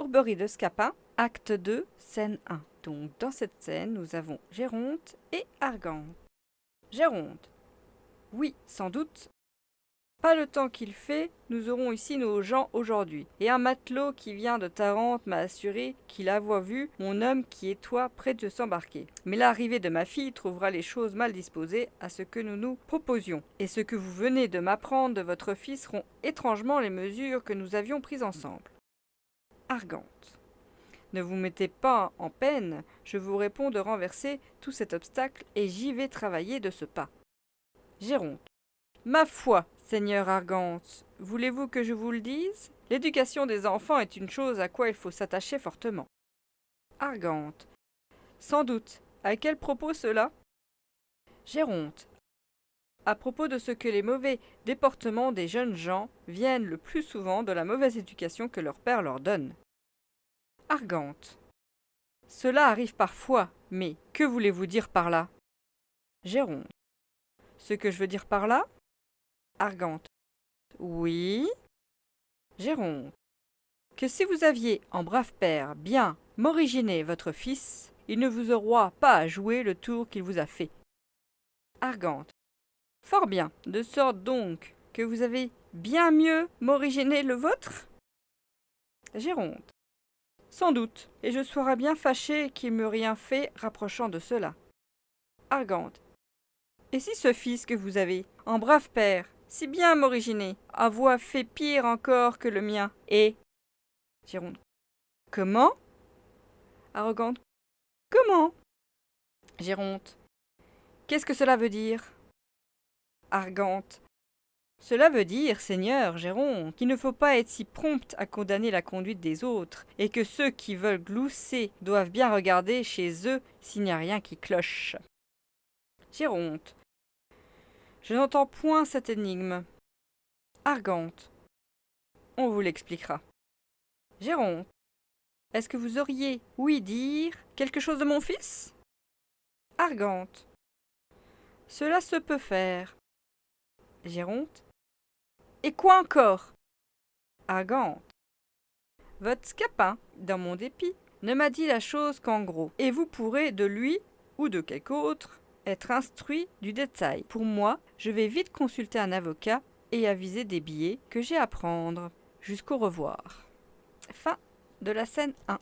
Fourberie de Scapin, acte 2, scène 1. Donc dans cette scène, nous avons Géronte et Argante. Géronte. Oui, sans doute. Pas le temps qu'il fait, nous aurons ici nos gens aujourd'hui. Et un matelot qui vient de Tarente m'a assuré qu'il avait vu mon homme qui est toi près de s'embarquer. Mais l'arrivée de ma fille trouvera les choses mal disposées à ce que nous nous proposions. Et ce que vous venez de m'apprendre de votre fils rompt étrangement les mesures que nous avions prises ensemble. Argante. Ne vous mettez pas en peine, je vous réponds de renverser tout cet obstacle et j'y vais travailler de ce pas. Géronte. Ma foi, Seigneur Argante, voulez-vous que je vous le dise? L'éducation des enfants est une chose à quoi il faut s'attacher fortement. Argante. Sans doute. À quel propos cela? Géronte. À propos de ce que les mauvais déportements des jeunes gens viennent le plus souvent de la mauvaise éducation que leur père leur donne. Argante. Cela arrive parfois, mais que voulez-vous dire par là? Géronte. Ce que je veux dire par là? Argante. Oui. Géronte. Que si vous aviez, en brave père, bien m'originer votre fils, il ne vous aura pas à jouer le tour qu'il vous a fait. Argante. Fort bien, de sorte donc que vous avez bien mieux m'originer le vôtre? Géronte. Sans doute, et je serais bien fâché qu'il m'eût rien fait rapprochant de cela. Argante. Et si ce fils que vous avez, en brave père, si bien m'originer, avoir fait pire encore que le mien, et... Géronte. Comment? Arrogante. Comment? Géronte. Qu'est-ce que cela veut dire? Argante. Cela veut dire, Seigneur Géronte, qu'il ne faut pas être si prompt à condamner la conduite des autres, et que ceux qui veulent glousser doivent bien regarder chez eux s'il n'y a rien qui cloche. Géronte. Je n'entends point cette énigme. Argante. On vous l'expliquera. Géronte. Est-ce que vous auriez ouï dire quelque chose de mon fils? Argante. Cela se peut faire. Géronte. Et quoi encore? Argante. Votre Scapin, dans mon dépit, ne m'a dit la chose qu'en gros, et vous pourrez de lui, ou de quelque autre, être instruit du détail. Pour moi, je vais vite consulter un avocat et aviser des billets que j'ai à prendre. Jusqu'au revoir. Fin de la scène 1.